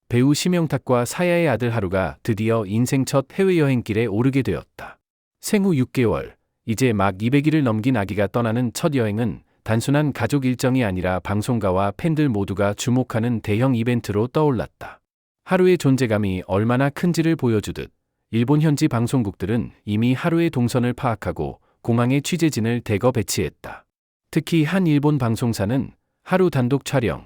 배우 심영탁과 사야의 아들 하루가 드디어 인생 첫 해외여행길에 오르게 되었다. 생후 6개월, 이제 막 200일을 넘긴 아기가 떠나는 첫 여행은 단순한 가족 일정이 아니라 방송가와 팬들 모두가 주목하는 대형 이벤트로 떠올랐다. 하루의 존재감이 얼마나 큰지를 보여주듯 일본 현지 방송국들은 이미 하루의 동선을 파악하고 공항에 취재진을 대거 배치했다. 특히 한 일본 방송사는 하루 단독 촬영을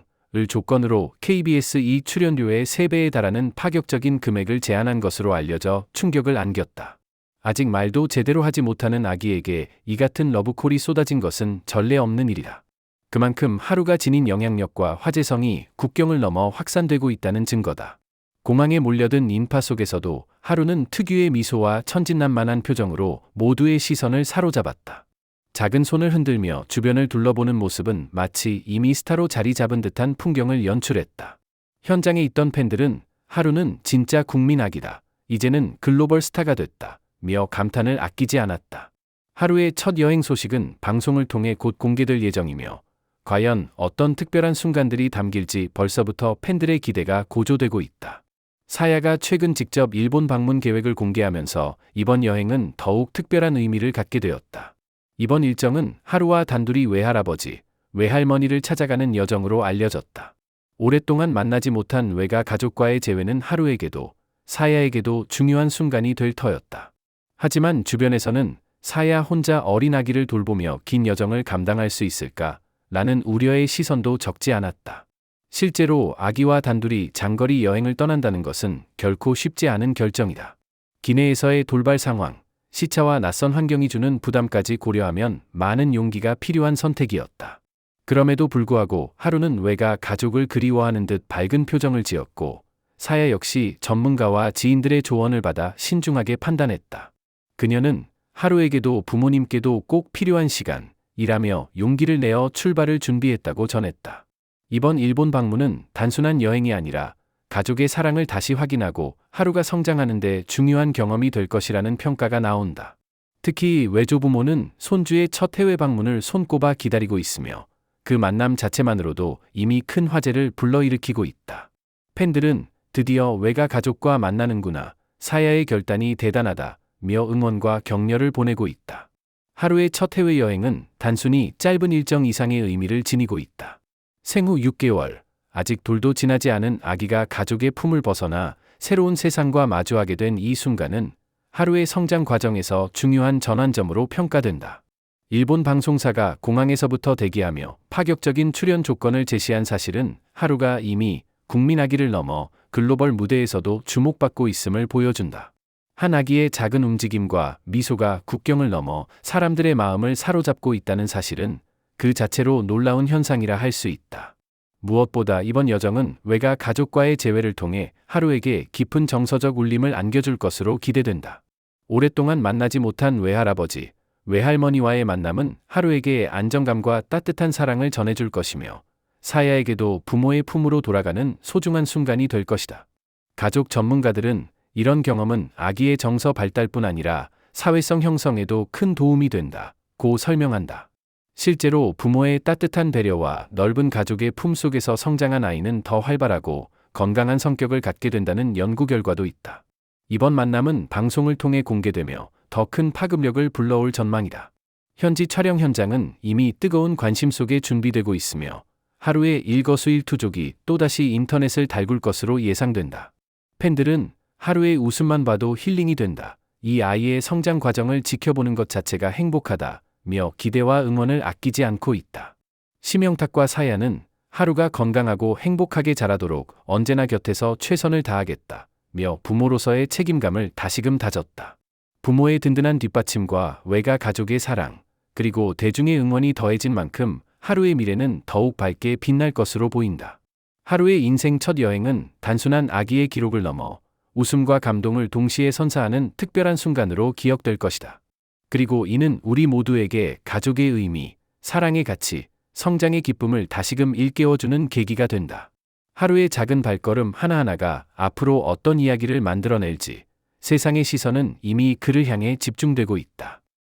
조건으로 KBS 2 출연료의 3배에 달하는 파격적인 금액을 제안한 것으로 알려져 충격을 안겼다. 아직 말도 제대로 하지 못하는 아기에게 이 같은 러브콜이 쏟아진 것은 전례 없는 일이다. 그만큼 하루가 지닌 영향력과 화제성이 국경을 넘어 확산되고 있다는 증거다. 공항에 몰려든 인파 속에서도 하루는 특유의 미소와 천진난만한 표정으로 모두의 시선을 사로잡았다. 작은 손을 흔들며 주변을 둘러보는 모습은 마치 이미 스타로 자리 잡은 듯한 풍경을 연출했다. 현장에 있던 팬들은 하루는 진짜 국민 아기다. 이제는 글로벌 스타가 됐다. 며 감탄을 아끼지 않았다. 하루의 첫 여행 소식은 방송을 통해 곧 공개될 예정이며 과연 어떤 특별한 순간들이 담길지 벌써부터 팬들의 기대가 고조되고 있다. 사야가 최근 직접 일본 방문 계획을 공개하면서 이번 여행은 더욱 특별한 의미를 갖게 되었다. 이번 일정은 하루와 단둘이 외할아버지, 외할머니를 찾아가는 여정으로 알려졌다. 오랫동안 만나지 못한 외가 가족과의 재회는 하루에게도 사야에게도 중요한 순간이 될 터였다. 하지만 주변에서는 사야 혼자 어린 아기를 돌보며 긴 여정을 감당할 수 있을까? 라는 우려의 시선도 적지 않았다. 실제로 아기와 단둘이 장거리 여행을 떠난다는 것은 결코 쉽지 않은 결정이다. 기내에서의 돌발 상황, 시차와 낯선 환경이 주는 부담까지 고려하면 많은 용기가 필요한 선택이었다. 그럼에도 불구하고 하루는 외가 가족을 그리워하는 듯 밝은 표정을 지었고 사야 역시 전문가와 지인들의 조언을 받아 신중하게 판단했다. 그녀는 하루에게도 부모님께도 꼭 필요한 시간이라며 용기를 내어 출발을 준비했다고 전했다. 이번 일본 방문은 단순한 여행이 아니라 가족의 사랑을 다시 확인하고 하루가 성장하는 데 중요한 경험이 될 것이라는 평가가 나온다. 특히 외조부모는 손주의 첫 해외 방문을 손꼽아 기다리고 있으며 그 만남 자체만으로도 이미 큰 화제를 불러일으키고 있다. 팬들은 드디어 외가 가족과 만나는구나, 사야의 결단이 대단하다 며 응원과 격려를 보내고 있다. 하루의 첫 해외여행은 단순히 짧은 일정 이상의 의미를 지니고 있다. 생후 6개월, 아직 돌도 지나지 않은 아기가 가족의 품을 벗어나 새로운 세상과 마주하게 된 이 순간은 하루의 성장 과정에서 중요한 전환점으로 평가된다. 일본 방송사가 공항에서부터 대기하며 파격적인 출연 조건을 제시한 사실은 하루가 이미 국민 아기를 넘어 글로벌 무대에서도 주목받고 있음을 보여준다. 한 아기의 작은 움직임과 미소가 국경을 넘어 사람들의 마음을 사로잡고 있다는 사실은 그 자체로 놀라운 현상이라 할 수 있다. 무엇보다 이번 여정은 외가 가족과의 재회를 통해 하루에게 깊은 정서적 울림을 안겨줄 것으로 기대된다. 오랫동안 만나지 못한 외할아버지, 외할머니와의 만남은 하루에게 안정감과 따뜻한 사랑을 전해줄 것이며 사야에게도 부모의 품으로 돌아가는 소중한 순간이 될 것이다. 가족 전문가들은 이런 경험은 아기의 정서 발달뿐 아니라 사회성 형성에도 큰 도움이 된다고 설명한다. 실제로 부모의 따뜻한 배려와 넓은 가족의 품속에서 성장한 아이는 더 활발하고 건강한 성격을 갖게 된다는 연구 결과도 있다. 이번 만남은 방송을 통해 공개되며 더 큰 파급력을 불러올 전망이다. 현지 촬영 현장은 이미 뜨거운 관심 속에 준비되고 있으며 하루의 일거수일투족이 또다시 인터넷을 달굴 것으로 예상된다. 팬들은 하루의 웃음만 봐도 힐링이 된다. 이 아이의 성장 과정을 지켜보는 것 자체가 행복하다. 며 기대와 응원을 아끼지 않고 있다. 심영탁과 사야는 하루가 건강하고 행복하게 자라도록 언제나 곁에서 최선을 다하겠다. 며 부모로서의 책임감을 다시금 다졌다. 부모의 든든한 뒷받침과 외가 가족의 사랑, 그리고 대중의 응원이 더해진 만큼 하루의 미래는 더욱 밝게 빛날 것으로 보인다. 하루의 인생 첫 여행은 단순한 아기의 기록을 넘어 웃음과 감동을 동시에 선사하는 특별한 순간으로 기억될 것이다. 그리고 이는 우리 모두에게 가족의 의미, 사랑의 가치, 성장의 기쁨을 다시금 일깨워주는 계기가 된다. 하루의 작은 발걸음 하나하나가 앞으로 어떤 이야기를 만들어낼지 세상의 시선은 이미 그를 향해 집중되고 있다.